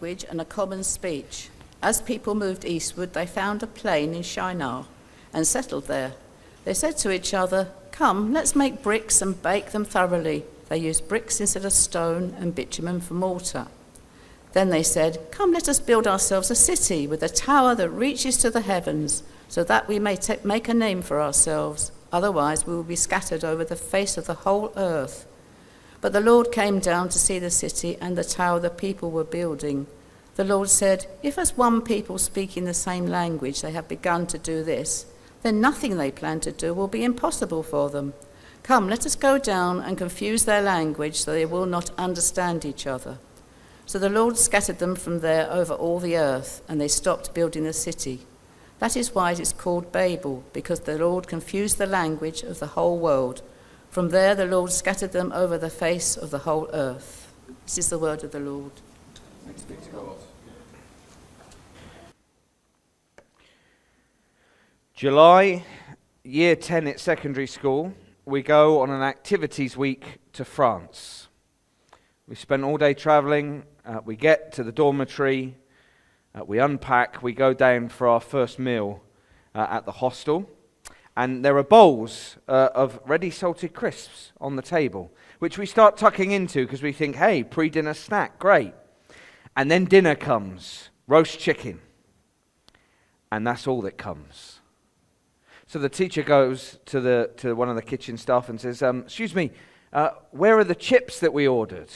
language and a common speech. As people moved eastward, they found a plain in Shinar and settled there. They said to each other, "Come, let's make bricks and bake them thoroughly." They used bricks instead of stone and bitumen for mortar. Then they said, "Come, let us build ourselves a city with a tower that reaches to the heavens, so that we may make a name for ourselves. Otherwise we will be scattered over the face of the whole earth." But the Lord came down to see the city and the tower the people were building. The Lord said, "If as one people speaking the same language they have begun to do this, then nothing they plan to do will be impossible for them. Come, let us go down and confuse their language so they will not understand each other." So the Lord scattered them from there over all the earth, and they stopped building the city. That is why it is called Babel, because the Lord confused the language of the whole world. From there the Lord scattered them over the face of the whole earth. This is the word of the Lord. Thanks be to God. July, year 10 at secondary school, we go on an activities week to France. We spent all day travelling, we get to the dormitory, we unpack, we go down for our first meal at the hostel, and there are bowls of ready salted crisps on the table, which we start tucking into because we think, hey, pre-dinner snack, great. And then dinner comes, roast chicken, and that's all that comes. So the teacher goes to one of the kitchen staff and says, "Excuse me, where are the chips that we ordered?"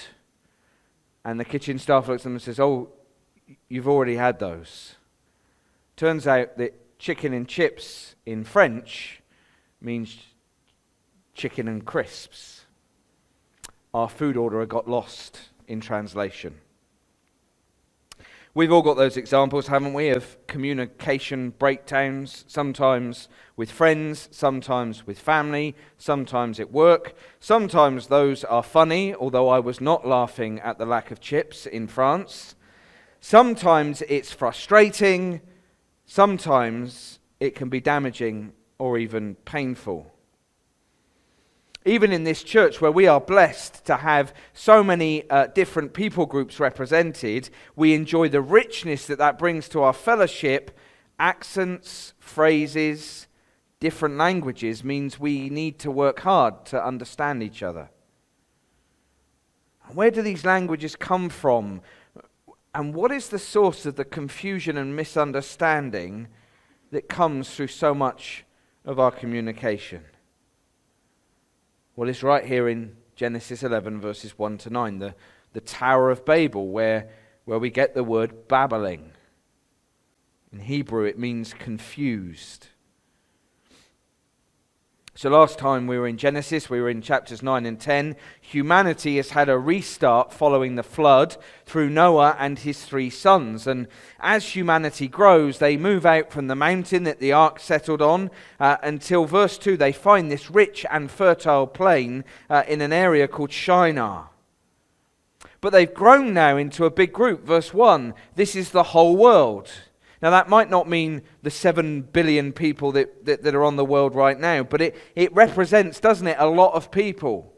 And the kitchen staff looks at them and says, "Oh, you've already had those." Turns out that chicken and chips in French means chicken and crisps. Our food order got lost in translation. We've all got those examples, haven't we, of communication breakdowns, sometimes with friends, sometimes with family, sometimes at work. Sometimes those are funny, although I was not laughing at the lack of chips in France. Sometimes it's frustrating, sometimes it can be damaging or even painful. Even in this church where we are blessed to have so many different people groups represented, we enjoy the richness that brings to our fellowship. Accents, phrases, different languages means we need to work hard to understand each other. Where do these languages come from? And what is the source of the confusion and misunderstanding that comes through so much of our communication? Well, it's right here in Genesis 11, verses 1 to 9, the Tower of Babel, where we get the word babbling. In Hebrew, it means confused. So last time we were in Genesis, we were in chapters 9 and 10. Humanity has had a restart following the flood through Noah and his 3 sons. And as humanity grows, they move out from the mountain that the ark settled on until verse 2, they find this rich and fertile plain in an area called Shinar. But they've grown now into a big group. Verse 1, this is the whole world. Now that might not mean the 7 billion people that are on the world right now, but it represents, doesn't it, a lot of people.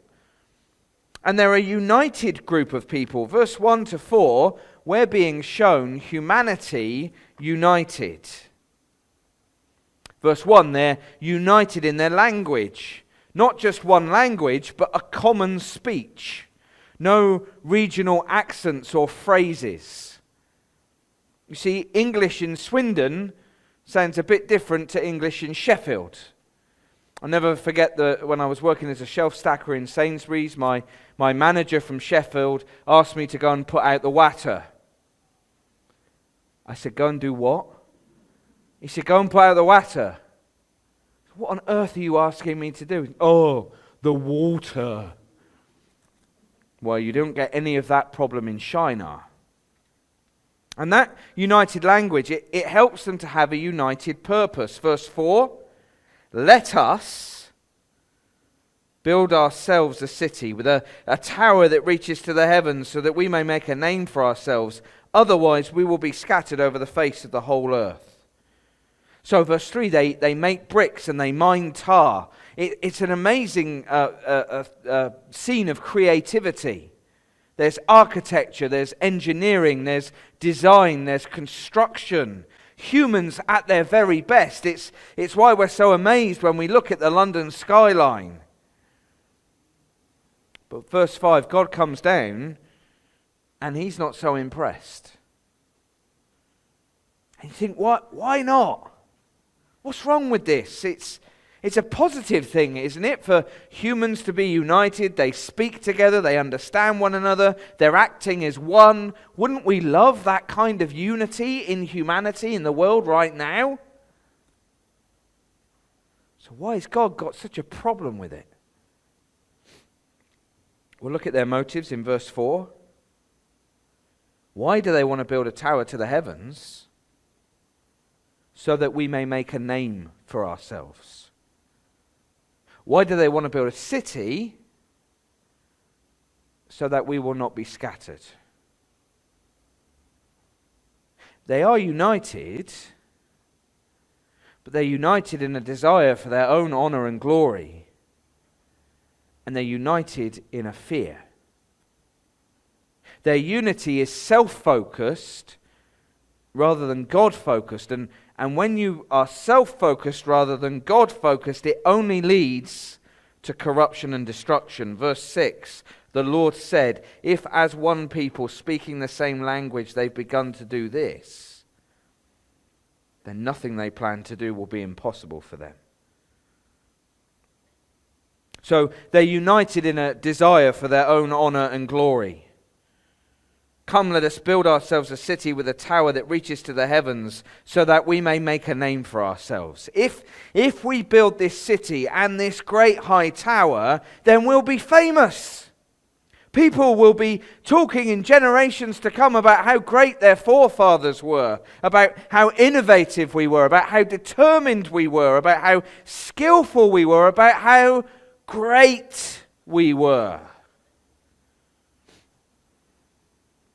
And they're a united group of people. Verse 1 to 4, we're being shown humanity united. Verse 1, they're united in their language. Not just one language, but a common speech. No regional accents or phrases. You see, English in Swindon sounds a bit different to English in Sheffield. I'll never forget when I was working as a shelf stacker in Sainsbury's, my manager from Sheffield asked me to go and put out the water. I said, "Go and do what?" He said, "Go and put out the water." "What on earth are you asking me to do?" "Oh, the water." Well, you don't get any of that problem in Shinar. And that united language, it helps them to have a united purpose. Verse 4, let us build ourselves a city with a tower that reaches to the heavens so that we may make a name for ourselves. Otherwise, we will be scattered over the face of the whole earth. So verse 3, they make bricks and they mine tar. It's an amazing scene of creativity. There's architecture, there's engineering, there's design, there's construction. Humans at their very best. It's why we're so amazed when we look at the London skyline. But verse 5, God comes down and he's not so impressed. And you think, why not? What's wrong with this? It's a positive thing, isn't it, for humans to be united? They speak together, they understand one another, they're acting as one. Wouldn't we love that kind of unity in humanity in the world right now? So why has God got such a problem with it? We'll look at their motives in verse 4. Why do they want to build a tower to the heavens? So that we may make a name for ourselves. Why do they want to build a city? So that we will not be scattered. They are united, but they're united in a desire for their own honor and glory. And they're united in a fear. Their unity is self-focused rather than God-focused. And when you are self-focused rather than God-focused, it only leads to corruption and destruction. Verse 6, the Lord said, if as one people speaking the same language they've begun to do this, then nothing they plan to do will be impossible for them. So they're united in a desire for their own honor and glory. Come, let us build ourselves a city with a tower that reaches to the heavens, so that we may make a name for ourselves. If we build this city and this great high tower, then we'll be famous. People will be talking in generations to come about how great their forefathers were, about how innovative we were, about how determined we were, about how skillful we were, about how great we were.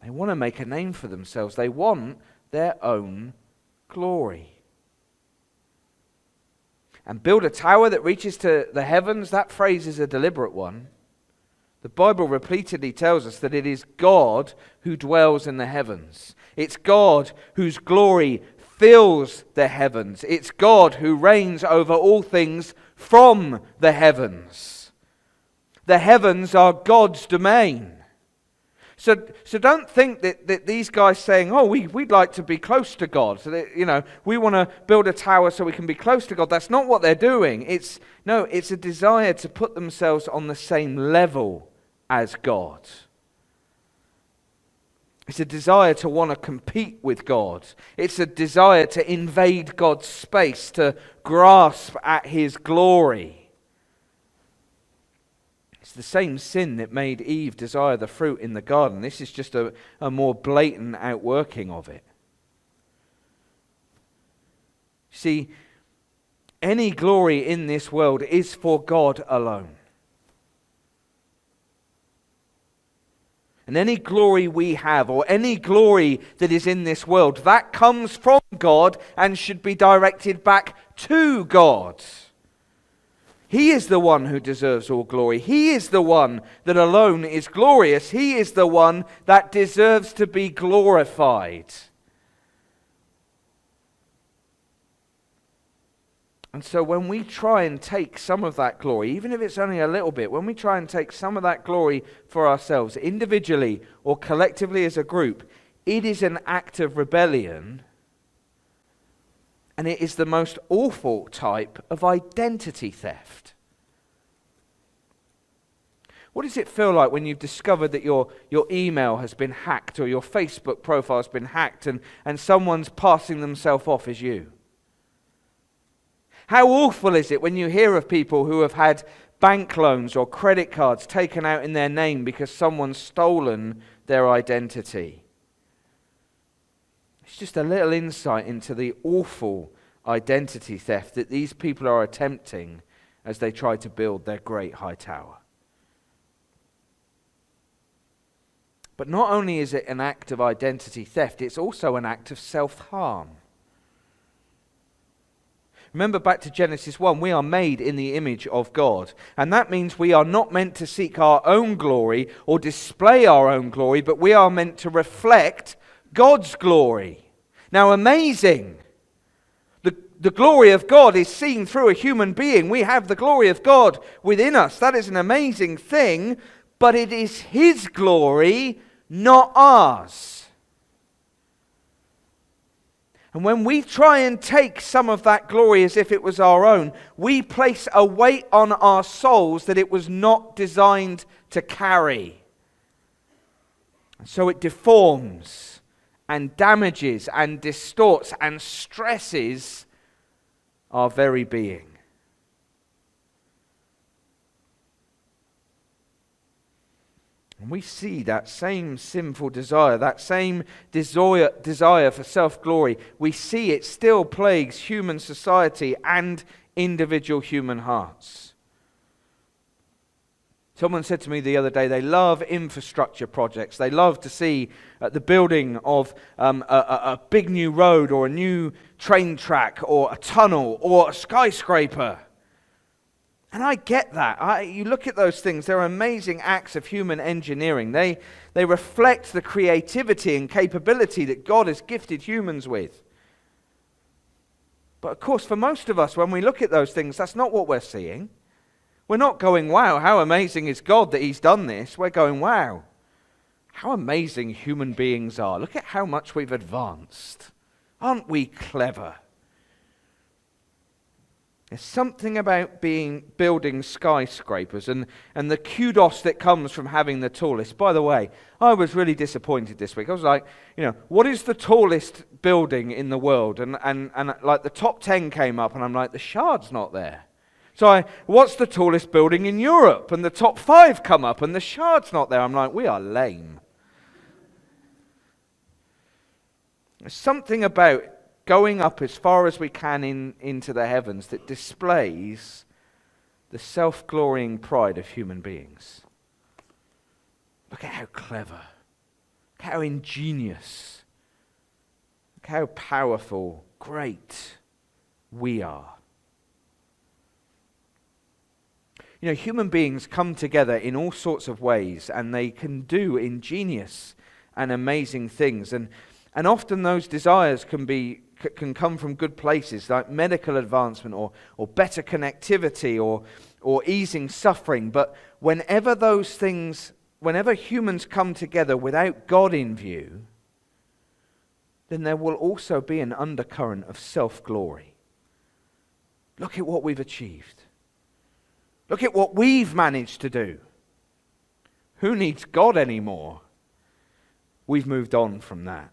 They want to make a name for themselves. They want their own glory. And build a tower that reaches to the heavens, that phrase is a deliberate one. The Bible repeatedly tells us that it is God who dwells in the heavens. It's God whose glory fills the heavens. It's God who reigns over all things from the heavens. The heavens are God's domain. So don't think that these guys saying, oh, we'd like to be close to God. So that, we want to build a tower so we can be close to God. That's not what they're doing. It's a desire to put themselves on the same level as God. It's a desire to want to compete with God. It's a desire to invade God's space, to grasp at his glory. It's the same sin that made Eve desire the fruit in the garden. This is just a more blatant outworking of it. See, any glory in this world is for God alone. And any glory we have, or any glory that is in this world, that comes from God and should be directed back to God. He is the one who deserves all glory. He is the one that alone is glorious. He is the one that deserves to be glorified. And so when we try and take some of that glory, even if it's only a little bit, when we try and take some of that glory for ourselves, individually or collectively as a group, it is an act of rebellion. And it is the most awful type of identity theft. What does it feel like when you've discovered that your email has been hacked or your Facebook profile has been hacked and someone's passing themselves off as you? How awful is it when you hear of people who have had bank loans or credit cards taken out in their name because someone's stolen their identity? It's just a little insight into the awful identity theft that these people are attempting as they try to build their great high tower. But not only is it an act of identity theft, it's also an act of self-harm. Remember back to Genesis 1, we are made in the image of God. And that means we are not meant to seek our own glory or display our own glory, but we are meant to reflect God's glory. Now, amazing. The glory of God is seen through a human being. We have the glory of God within us. That is an amazing thing, but it is His glory, not ours. And when we try and take some of that glory as if it was our own, we place a weight on our souls that it was not designed to carry. And so it deforms and damages and distorts and stresses our very being. And we see that same sinful desire, that same desire for self-glory, we see it still plagues human society and individual human hearts. Someone said to me the other day, they love infrastructure projects. They love to see the building of a big new road or a new train track or a tunnel or a skyscraper. And I get that. You look at those things, they're amazing acts of human engineering. They reflect the creativity and capability that God has gifted humans with. But of course, for most of us, when we look at those things, that's not what we're seeing. We're not going, wow, how amazing is God that He's done this. We're going, wow, how amazing human beings are. Look at how much we've advanced. Aren't we clever? There's something about building skyscrapers and the kudos that comes from having the tallest. By the way, I was really disappointed this week. I was like, what is the tallest building in the world? And like the top 10 came up and I'm like, the Shard's not there. So what's the tallest building in Europe? And the top 5 come up and the Shard's not there. I'm like, we are lame. There's something about going up as far as we can into the heavens that displays the self-glorying pride of human beings. Look at how clever, look how ingenious, look how powerful, great we are. Human beings come together in all sorts of ways and they can do ingenious and amazing things. And often those desires can come from good places like medical advancement or better connectivity or easing suffering. But whenever humans come together without God in view, then there will also be an undercurrent of self-glory. Look at what we've achieved. Look at what we've managed to do. Who needs God anymore? We've moved on from that.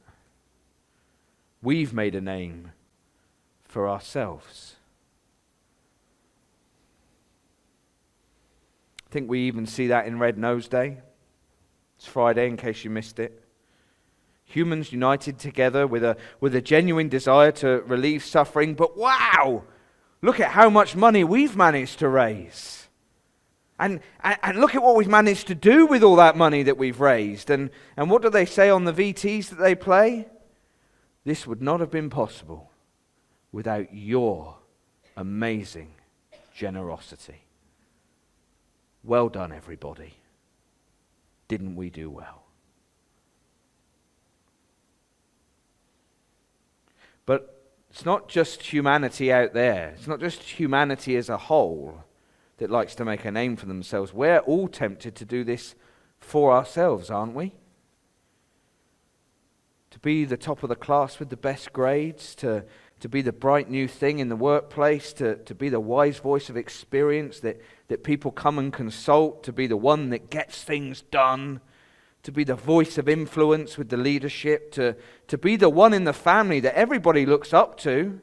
We've made a name for ourselves. I think we even see that in Red Nose Day. It's Friday, in case you missed it. Humans united together with a genuine desire to relieve suffering, but wow! Look at how much money we've managed to raise. And look at what we've managed to do with all that money that we've raised. And what do they say on the VTs that they play? This would not have been possible without your amazing generosity. Well done, everybody. Didn't we do well? But it's not just humanity out there. It's not just humanity as a whole that likes to make a name for themselves. We're all tempted to do this for ourselves, aren't we? To be the top of the class with the best grades, to be the bright new thing in the workplace, to be the wise voice of experience that people come and consult, to be the one that gets things done, to be the voice of influence with the leadership, to be the one in the family that everybody looks up to.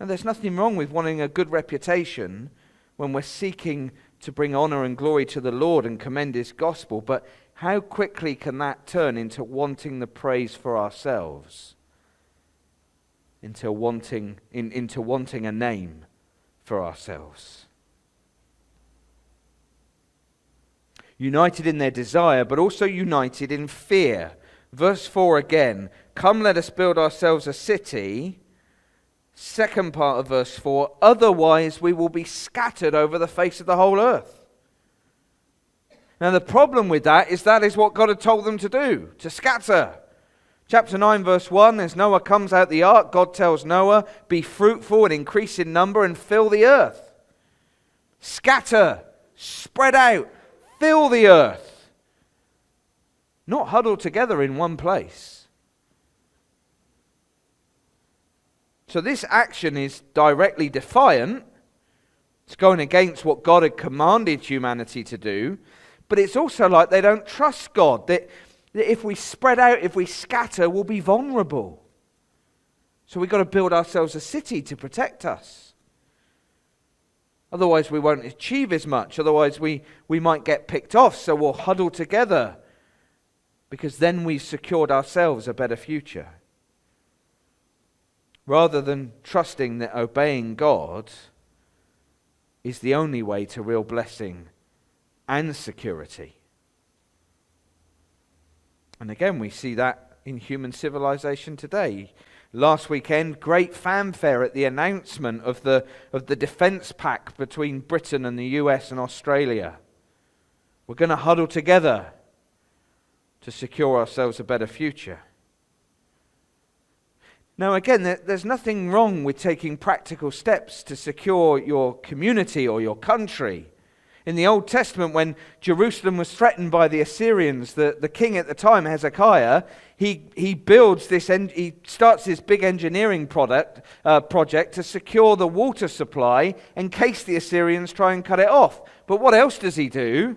Now, there's nothing wrong with wanting a good reputation when we're seeking to bring honor and glory to the Lord and commend His gospel, but how quickly can that turn into wanting the praise for ourselves? Into wanting a name for ourselves. United in their desire, but also united in fear. Verse 4 again, come let us build ourselves a city Second part of verse 4, otherwise we will be scattered over the face of the whole earth. Now the problem with that is what God had told them to do, to scatter. Chapter 9 verse 1, as Noah comes out the ark, God tells Noah, be fruitful and increase in number and fill the earth. Scatter, spread out, fill the earth. Not huddled together in one place. So this action is directly defiant. It's going against what God had commanded humanity to do. But it's also like they don't trust God. That if we spread out, if we scatter, we'll be vulnerable. So we've got to build ourselves a city to protect us. Otherwise we won't achieve as much. Otherwise we might get picked off. So we'll huddle together. Because then we've secured ourselves a better future. Rather than trusting that obeying God is the only way to real blessing and security. And again, we see that in human civilization today. Last weekend, great fanfare at the announcement of the defense pact between Britain and the US and Australia. We're going to huddle together to secure ourselves a better future. Now again, there's nothing wrong with taking practical steps to secure your community or your country. In the Old Testament, when Jerusalem was threatened by the Assyrians, the king at the time, Hezekiah, he starts this big engineering project to secure the water supply in case the Assyrians try and cut it off. But what else does he do?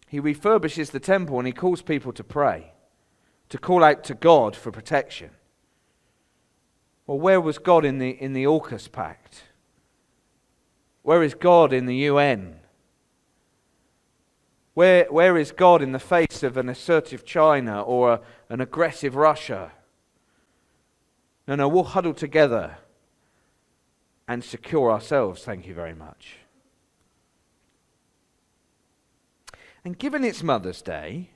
He refurbishes the temple and he calls people to pray, to call out to God for protection. Well, where was God in the AUKUS pact? Where is God in the UN? Where is God in the face of an assertive China or an aggressive Russia? No, we'll huddle together and secure ourselves, thank you very much. And given it's Mother's Day,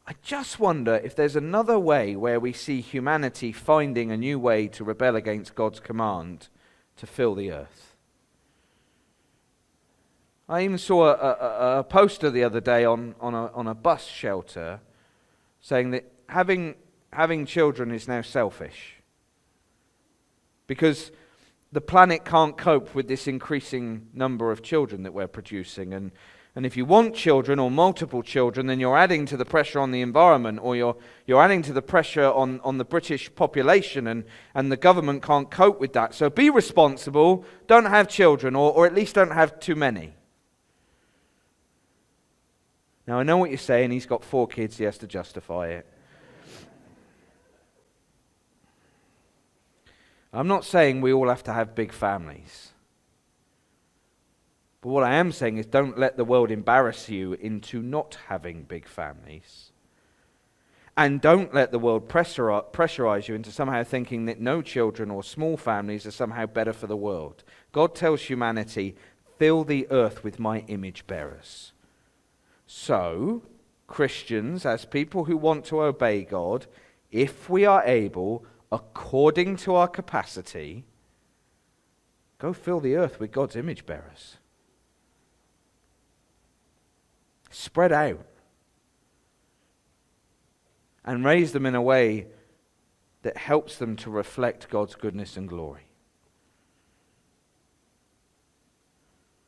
I just wonder if there's another way where we see humanity finding a new way to rebel against God's command to fill the earth. I even saw a poster the other day on a bus shelter saying that having children is now selfish because the planet can't cope with this increasing number of children that we're producing. And if you want children or multiple children, then you're adding to the pressure on the environment, or you're adding to the pressure on the British population, and the government can't cope with that. So be responsible, don't have children, or at least don't have too many. Now I know what you're saying, he's got 4 kids, he has to justify it. I'm not saying we all have to have big families. But what I am saying is don't let the world embarrass you into not having big families. And don't let the world pressurize you into somehow thinking that no children or small families are somehow better for the world. God tells humanity, fill the earth with my image bearers. So, Christians, as people who want to obey God, if we are able, according to our capacity, go fill the earth with God's image bearers. Spread out and raise them in a way that helps them to reflect God's goodness and glory.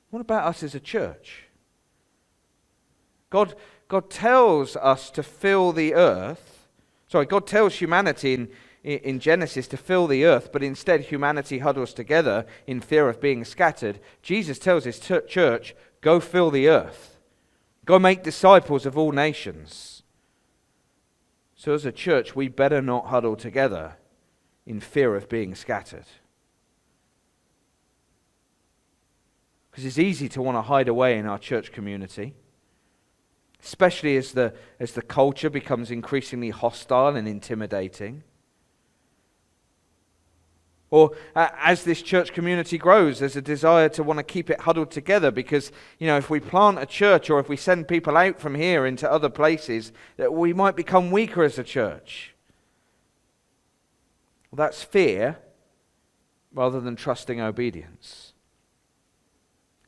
What about us as a church? God tells us to fill the earth. God tells humanity in Genesis to fill the earth, but instead humanity huddles together in fear of being scattered. Jesus tells his church, go fill the earth. Go make disciples of all nations. So as a church, we better not huddle together in fear of being scattered. Because it's easy to want to hide away in our church community, especially as the culture becomes increasingly hostile and intimidating. Or as this church community grows, there's a desire to want to keep it huddled together because, if we plant a church or if we send people out from here into other places, that we might become weaker as a church. Well, that's fear rather than trusting obedience.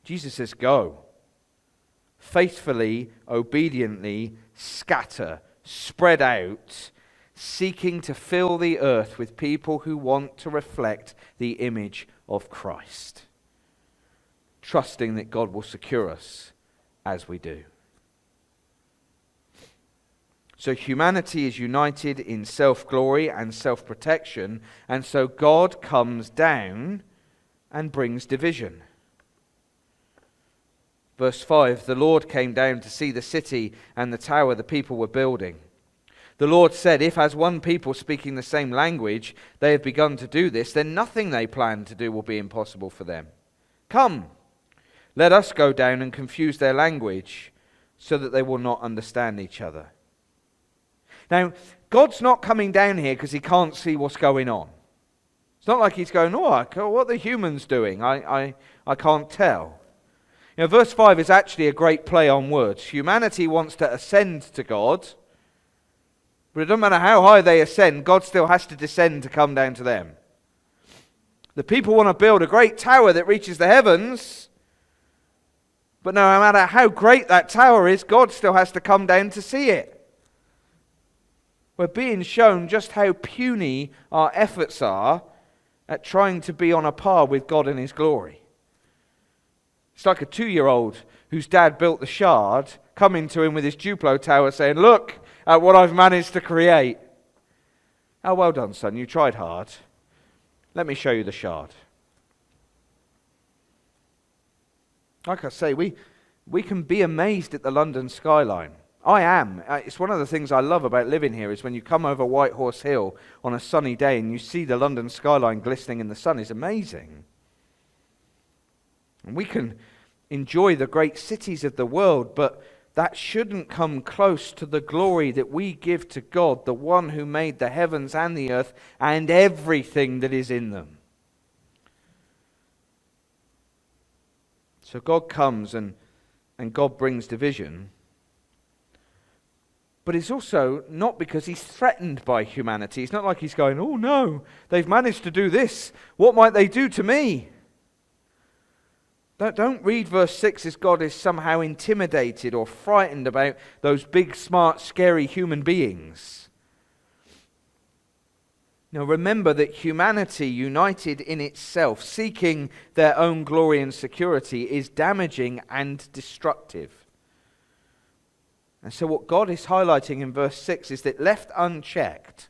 Jesus says, go. Faithfully, obediently scatter, spread out, seeking to fill the earth with people who want to reflect the image of Christ, trusting that God will secure us as we do. So humanity is united in self-glory and self-protection, and so God comes down and brings division. Verse 5, the Lord came down to see the city and the tower the people were building. The Lord said, if as one people speaking the same language they have begun to do this, then nothing they plan to do will be impossible for them. Come, let us go down and confuse their language so that they will not understand each other. Now, God's not coming down here because he can't see what's going on. It's not like he's going, what are the humans doing? I can't tell. You know, verse 5 is actually a great play on words. Humanity wants to ascend to God, but it doesn't matter how high they ascend, God still has to descend to come down to them. The people want to build a great tower that reaches the heavens, but no matter how great that tower is, God still has to come down to see it. We're being shown just how puny our efforts are at trying to be on a par with God in his glory. It's like a 2-year-old whose dad built the Shard coming to him with his Duplo tower saying, look at what I've managed to create. Oh, well done, son, you tried hard. Let me show you the Shard. Like I say, we can be amazed at the London skyline. I am. It's one of the things I love about living here is when you come over White Horse Hill on a sunny day and you see the London skyline glistening in the sun. It's amazing. And we can enjoy the great cities of the world, but that shouldn't come close to the glory that we give to God, the one who made the heavens and the earth and everything that is in them. So God comes and God brings division. But it's also not because he's threatened by humanity. It's not like he's going, oh no, they've managed to do this. What might they do to me? Don't read verse 6 as God is somehow intimidated or frightened about those big, smart, scary human beings. Now remember that humanity united in itself, seeking their own glory and security, is damaging and destructive. And so what God is highlighting in verse 6 is that left unchecked,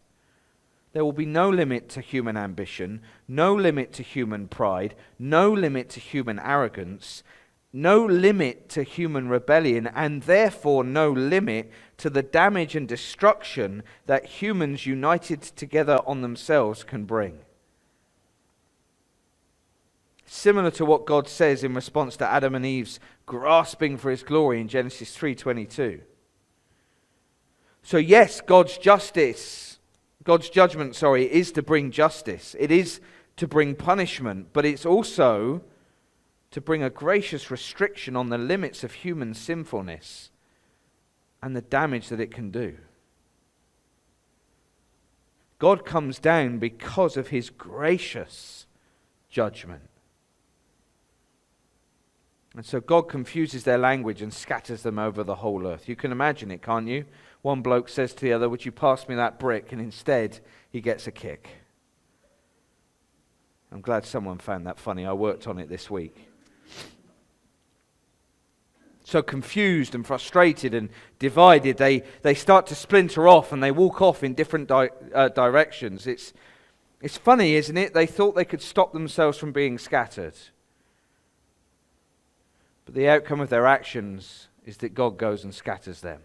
there will be no limit to human ambition, no limit to human pride, no limit to human arrogance, no limit to human rebellion, and therefore no limit to the damage and destruction that humans united together on themselves can bring. Similar to what God says in response to Adam and Eve's grasping for his glory in Genesis 3:22. So yes, God's judgment, is to bring justice. It is to bring punishment, but it's also to bring a gracious restriction on the limits of human sinfulness and the damage that it can do. God comes down because of his gracious judgment. And so God confuses their language and scatters them over the whole earth. You can imagine it, can't you? One bloke says to the other, would you pass me that brick? And instead, he gets a kick. I'm glad someone found that funny. I worked on it this week. So confused and frustrated and divided, they start to splinter off and they walk off in different directions. It's funny, isn't it? They thought they could stop themselves from being scattered. But the outcome of their actions is that God goes and scatters them.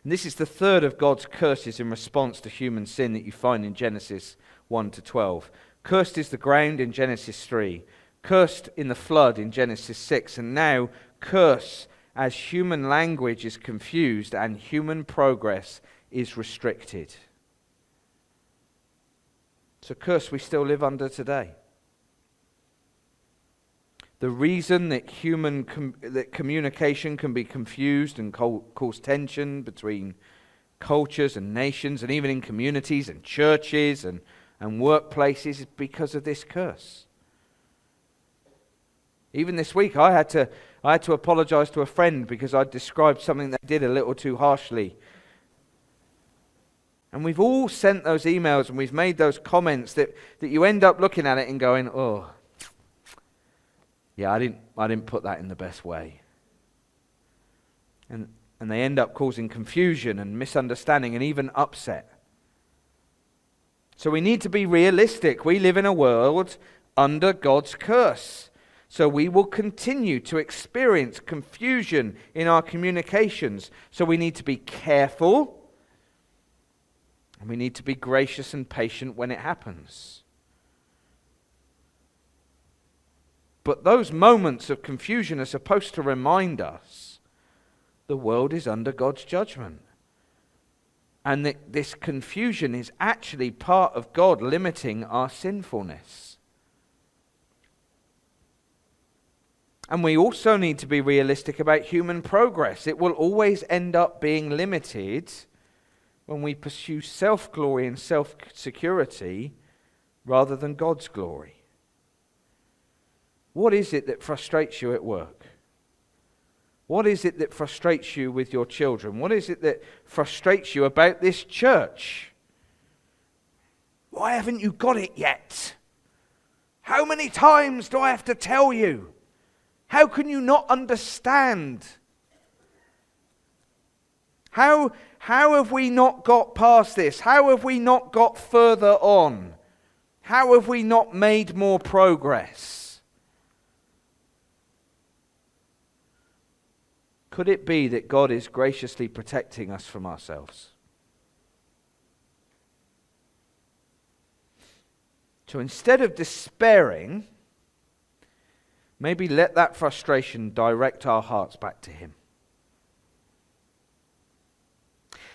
And this is the third of God's curses in response to human sin that you find in Genesis 1-12. Cursed is the ground in Genesis 3. Cursed in the flood in Genesis 6. And now curse as human language is confused and human progress is restricted. It's a curse we still live under today. The reason that that communication can be confused and cause tension between cultures and nations, and even in communities and churches and workplaces, is because of this curse. Even this week, I had to apologize to a friend because I described something they did a little too harshly. And we've all sent those emails and we've made those comments that you end up looking at it and going, oh, yeah, I didn't put that in the best way. And they end up causing confusion and misunderstanding and even upset. So we need to be realistic. We live in a world under God's curse. So we will continue to experience confusion in our communications. So we need to be careful. And we need to be gracious and patient when it happens. But those moments of confusion are supposed to remind us the world is under God's judgment. And that this confusion is actually part of God limiting our sinfulness. And we also need to be realistic about human progress. It will always end up being limited when we pursue self-glory and self-security rather than God's glory. What is it that frustrates you at work? What is it that frustrates you with your children? What is it that frustrates you about this church? Why haven't you got it yet? How many times do I have to tell you? How can you not understand? How have we not got past this? How have we not got further on? How have we not made more progress? Could it be that God is graciously protecting us from ourselves? So instead of despairing, maybe let that frustration direct our hearts back to Him.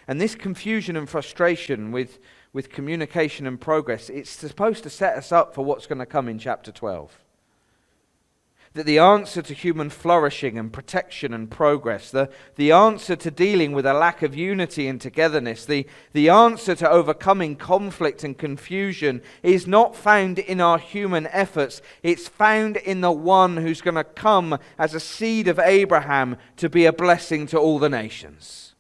And this confusion and frustration with communication and progress, it's supposed to set us up for what's going to come in chapter 12. That the answer to human flourishing and protection and progress, the answer to dealing with a lack of unity and togetherness, the answer to overcoming conflict and confusion is not found in our human efforts. It's found in the one who's going to come as a seed of Abraham to be a blessing to all the nations.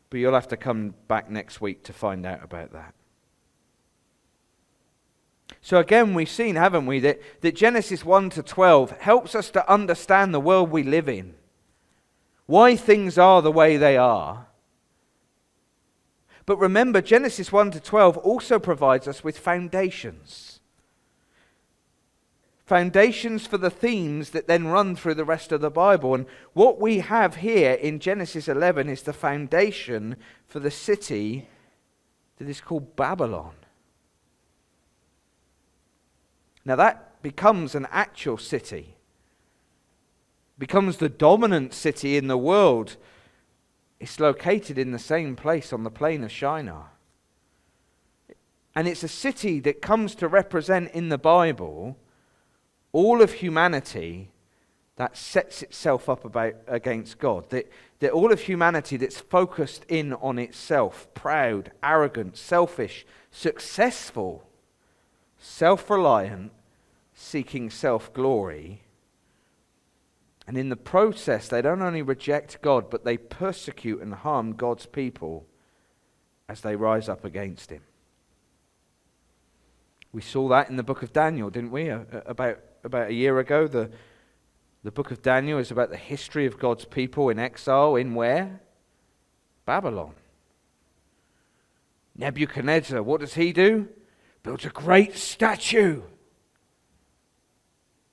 But you'll have to come back next week to find out about that. So again, we've seen, haven't we, that Genesis 1 to 12 helps us to understand the world we live in. Why things are the way they are. But remember, Genesis 1 to 12 also provides us with foundations. Foundations for the themes that then run through the rest of the Bible. And what we have here in Genesis 11 is the foundation for the city that is called Babylon. Now that becomes an actual city, becomes the dominant city in the world. It's located in the same place on the plain of Shinar. And it's a city that comes to represent in the Bible all of humanity that sets itself up against God. That all of humanity that's focused in on itself, proud, arrogant, selfish, successful, self-reliant, seeking self-glory. And in the process, they don't only reject God, but they persecute and harm God's people as they rise up against Him. We saw that in the book of Daniel, didn't we? About a year ago, the book of Daniel is about the history of God's people in exile in where? Babylon. Nebuchadnezzar, what does he do? Builds a great statue.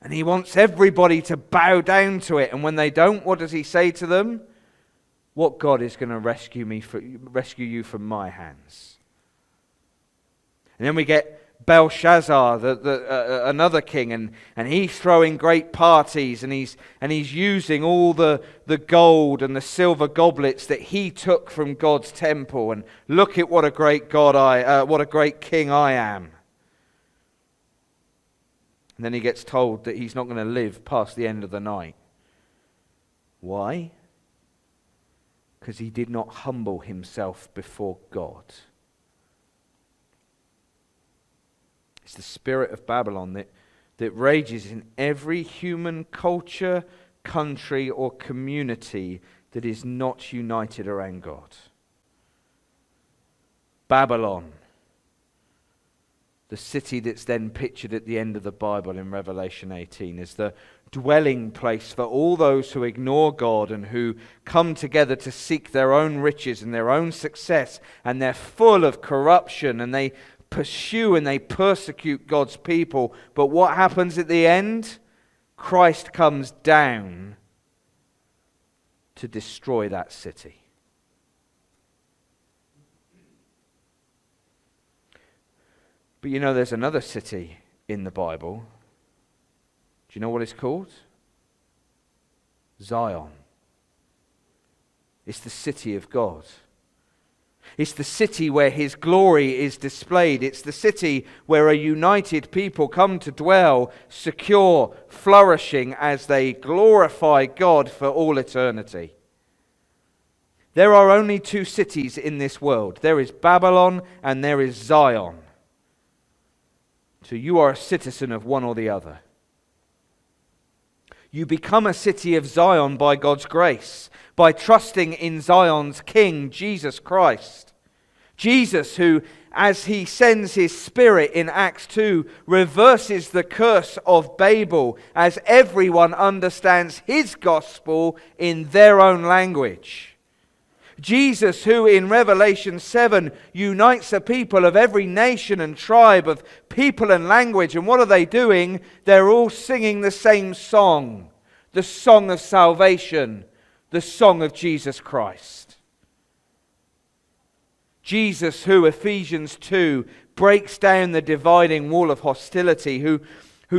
And he wants everybody to bow down to it. And when they don't, what does he say to them? What God is going to rescue you from my hands? And then we get Belshazzar, another king, and he's throwing great parties, and he's using all the gold and the silver goblets that he took from God's temple. And look at what a great what a great king I am. And then he gets told that he's not going to live past the end of the night. Why? because he did not humble himself before God. It's the spirit of Babylon that rages in every human culture, country, or community that is not united around God. Babylon, the city that's then pictured at the end of the Bible in Revelation 18, is the dwelling place for all those who ignore God and who come together to seek their own riches and their own success, and they're full of corruption and they pursue and they persecute God's people. But what happens at the end? Christ comes down to destroy that city. But you know, there's another city in the Bible. Do you know what it's called? Zion. It's the city of God. It's the city where his glory is displayed. It's the city where a united people come to dwell, secure, flourishing as they glorify God for all eternity. There are only two cities in this world. There is Babylon and there is Zion. So you are a citizen of one or the other. You become a city of Zion by God's grace, by trusting in Zion's King, Jesus Christ. Jesus, who, as he sends his Spirit in Acts 2, reverses the curse of Babel as everyone understands his gospel in their own language. Jesus, who in Revelation 7 unites a people of every nation and tribe, of people and language. And what are they doing? They're all singing the same song, the song of salvation, the song of Jesus Christ. Jesus, who, Ephesians 2, breaks down the dividing wall of hostility, who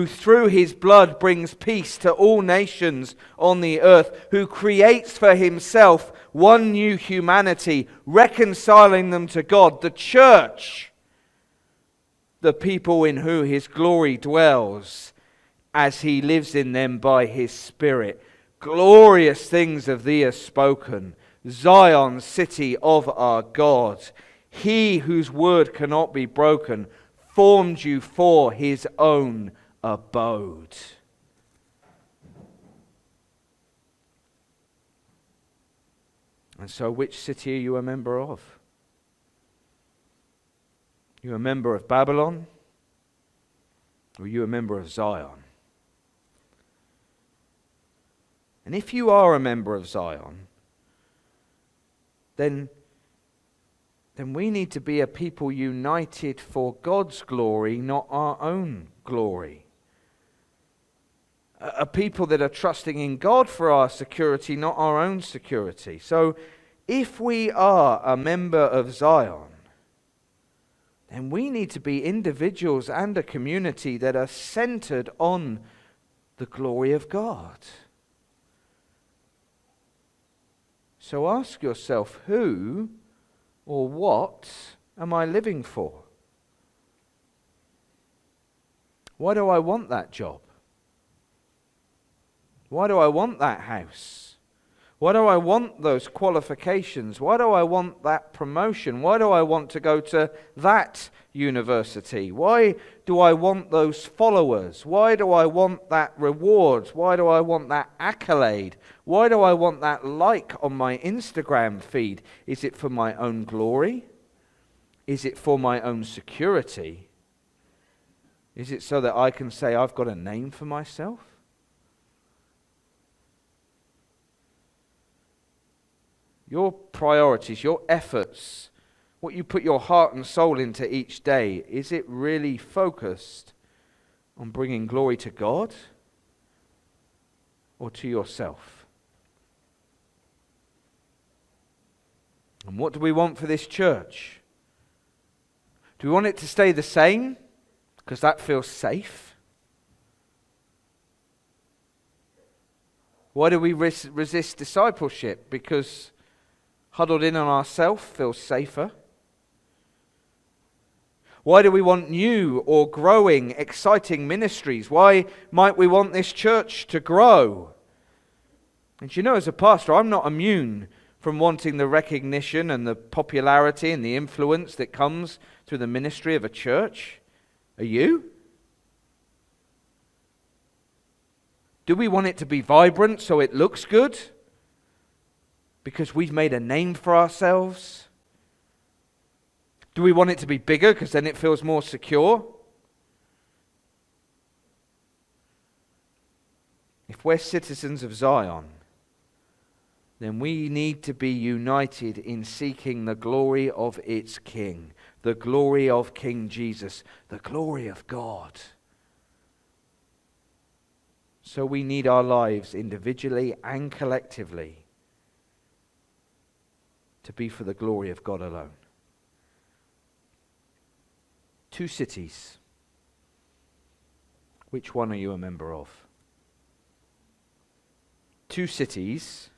through his blood brings peace to all nations on the earth, who creates for himself one new humanity, reconciling them to God, the church, the people in whom his glory dwells as he lives in them by his Spirit. Glorious things of thee are spoken, Zion, city of our God. He whose word cannot be broken formed you for his own abode. And so, which city are you a member of? You a member of Babylon? Or are you a member of Zion? And if you are a member of Zion, then we need to be a people united for God's glory, not our own glory. A people that are trusting in God for our security, not our own security. So if we are a member of Zion, then we need to be individuals and a community that are centered on the glory of God. So ask yourself, who or what am I living for? Why do I want that job? Why do I want that house? Why do I want those qualifications? Why do I want that promotion? Why do I want to go to that university? Why do I want those followers? Why do I want that reward? Why do I want that accolade? Why do I want that like on my Instagram feed? Is it for my own glory? Is it for my own security? Is it so that I can say I've got a name for myself? Your priorities, your efforts, what you put your heart and soul into each day, is it really focused on bringing glory to God or to yourself? And what do we want for this church? Do we want it to stay the same because that feels safe? Why do we resist discipleship? Because huddled in on ourselves feels safer. Why do we want new or growing, exciting ministries? Why might we want this church to grow? And you know, as a pastor, I'm not immune from wanting the recognition and the popularity and the influence that comes through the ministry of a church? Are you? Do we want it to be vibrant so it looks good? Because we've made a name for ourselves? Do we want it to be bigger because then it feels more secure? If we're citizens of Zion, then we need to be united in seeking the glory of its King, the glory of King Jesus, the glory of God. So we need our lives individually and collectively to be for the glory of God alone. 2 cities. Which one are you a member of? 2 cities,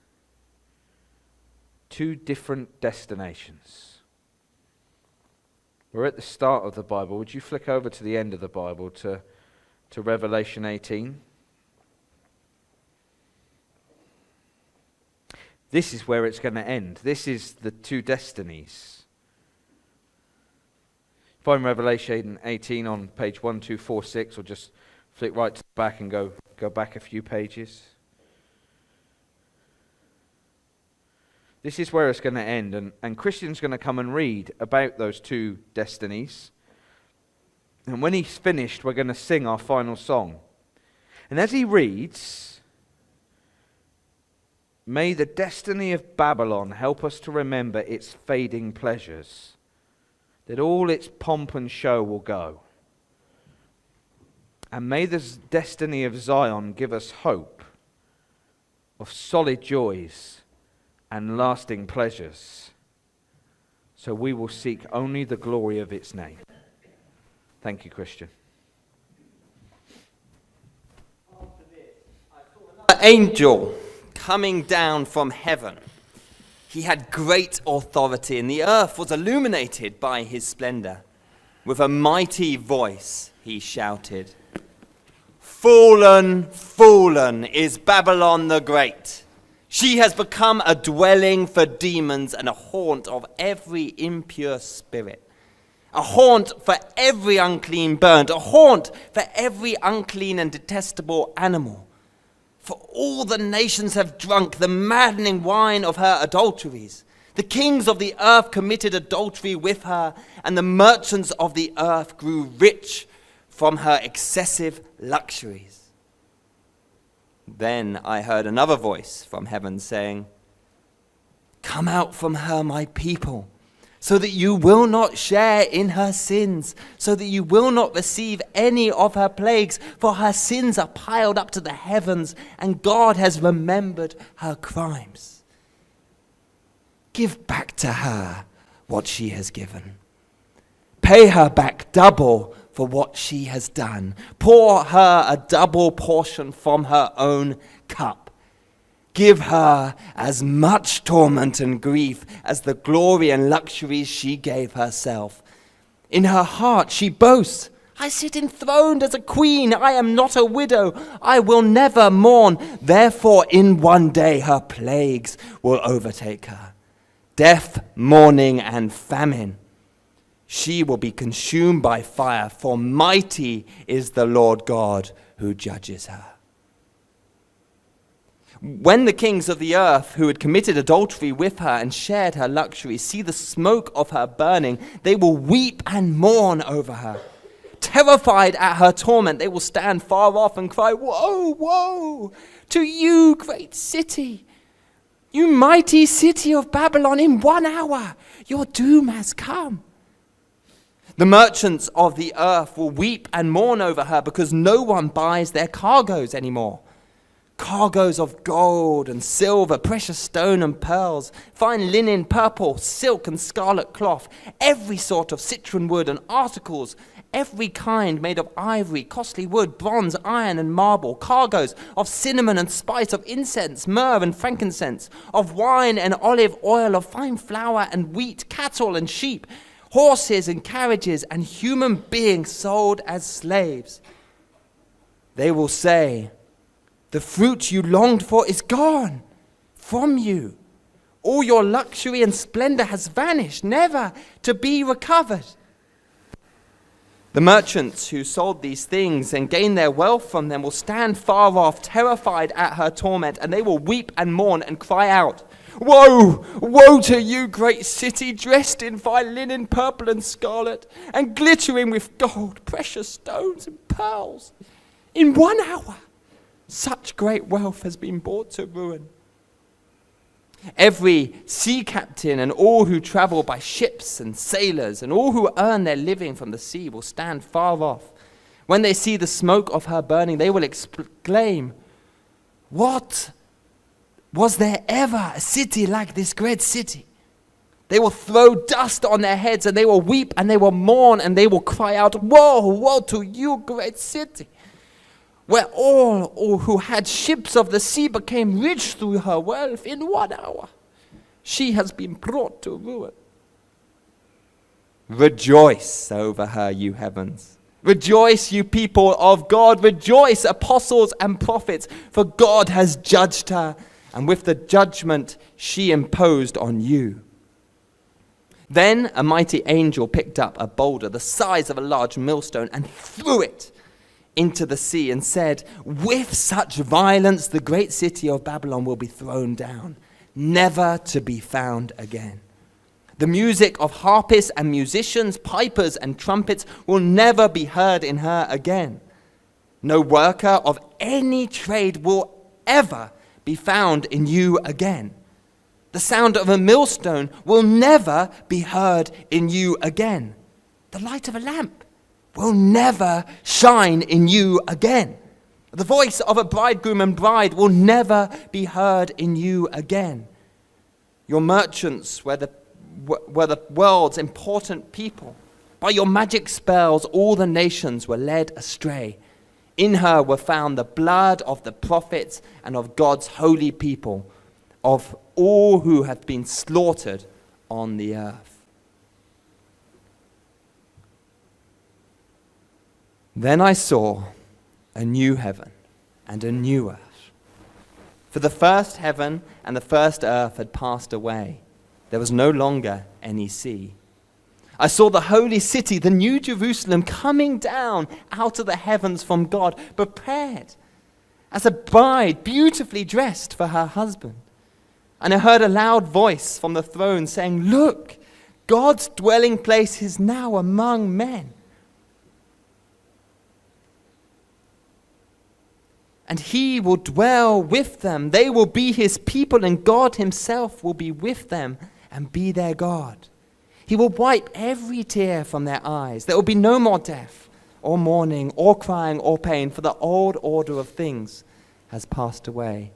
2 different destinations. We're at the start of the Bible. Would you flick over to the end of the Bible to Revelation 18? This is where it's going to end. This is the 2 destinies. Find Revelation 18 on page 1246, or just flick right to the back and go back a few pages. This is where it's going to end, and Christian's going to come and read about those 2 destinies. And when he's finished, we're going to sing our final song. And as he reads, may the destiny of Babylon help us to remember its fading pleasures, that all its pomp and show will go. And may the destiny of Zion give us hope of solid joys and lasting pleasures, so we will seek only the glory of its name. Thank you, Christian. After this, I saw another angel coming down from heaven. He had great authority, and the earth was illuminated by his splendor. With a mighty voice he shouted, "Fallen, fallen is Babylon the Great. She has become a dwelling for demons and a haunt of every impure spirit, a haunt for every unclean bird, a haunt for every unclean and detestable animal. For all the nations have drunk the maddening wine of her adulteries. The kings of the earth committed adultery with her, and the merchants of the earth grew rich from her excessive luxuries." Then I heard another voice from heaven saying, "Come out from her, my people, so that you will not share in her sins, so that you will not receive any of her plagues, for her sins are piled up to the heavens, and God has remembered her crimes. Give back to her what she has given. Pay her back double for what she has done. Pour her a double portion from her own cup. Give her as much torment and grief as the glory and luxuries she gave herself. In her heart she boasts, 'I sit enthroned as a queen. I am not a widow. I will never mourn.' Therefore in one day her plagues will overtake her. Death, mourning, and famine. She will be consumed by fire, for mighty is the Lord God who judges her." When the kings of the earth who had committed adultery with her and shared her luxuries see the smoke of her burning, they will weep and mourn over her. Terrified at her torment, they will stand far off and cry, "Woe, woe to you, great city! You mighty city of Babylon, in 1 hour your doom has come." The merchants of the earth will weep and mourn over her because no one buys their cargoes anymore. Cargoes of gold and silver, precious stone and pearls, fine linen, purple, silk and scarlet cloth, every sort of citron wood and articles, every kind made of ivory, costly wood, bronze, iron and marble, cargoes of cinnamon and spice, of incense, myrrh and frankincense, of wine and olive oil, of fine flour and wheat, cattle and sheep, horses and carriages, and human beings sold as slaves. They will say, "The fruit you longed for is gone from you. All your luxury and splendor has vanished, never to be recovered. The merchants who sold these things and gained their wealth from them will stand far off, terrified at her torment, and they will weep and mourn and cry out, "Woe! Woe to you, great city, dressed in fine linen, purple and scarlet, and glittering with gold, precious stones and pearls. In 1 hour, such great wealth has been brought to ruin." Every sea captain and all who travel by ships and sailors and all who earn their living from the sea will stand far off. When they see the smoke of her burning, they will exclaim, "What? Was there ever a city like this great city?" They will throw dust on their heads, and they will weep and they will mourn, and they will cry out, "Woe, woe to you, great city, where all who had ships of the sea became rich through her wealth. In 1 hour, she has been brought to ruin." Rejoice over her, you heavens. Rejoice, you people of God. Rejoice, apostles and prophets, for God has judged her, and with the judgment she imposed on you. Then a mighty angel picked up a boulder the size of a large millstone and threw it into the sea and said, "With such violence the great city of Babylon will be thrown down, never to be found again. The music of harpists and musicians, pipers and trumpets will never be heard in her again. No worker of any trade will ever be found in you again. The sound of a millstone will never be heard in you again. The light of a lamp will never shine in you again. The voice of a bridegroom and bride will never be heard in you again. Your merchants were the world's important people. By your magic spells, all the nations were led astray. In her were found the blood of the prophets and of God's holy people, of all who have been slaughtered on the earth." Then I saw a new heaven and a new earth. For the first heaven and the first earth had passed away. There was no longer any sea. I saw the holy city, the new Jerusalem, coming down out of the heavens from God, prepared as a bride beautifully dressed for her husband. And I heard a loud voice from the throne saying, "Look, God's dwelling place is now among men. And he will dwell with them. They will be his people, and God himself will be with them and be their God. He will wipe every tear from their eyes. There will be no more death, or mourning, or crying, or pain, for the old order of things has passed away."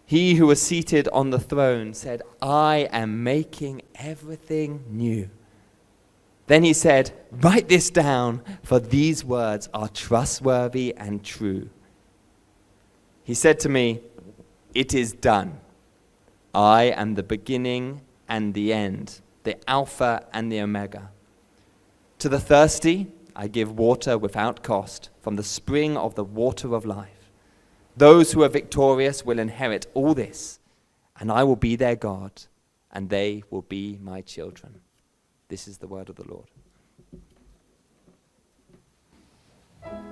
He who was seated on the throne said, "I am making everything new." Then he said, "Write this down, for these words are trustworthy and true." He said to me, "It is done. I am the beginning and the end, the Alpha and the Omega. To the thirsty, I give water without cost from the spring of the water of life. Those who are victorious will inherit all this, and I will be their God, and they will be my children." This is the word of the Lord.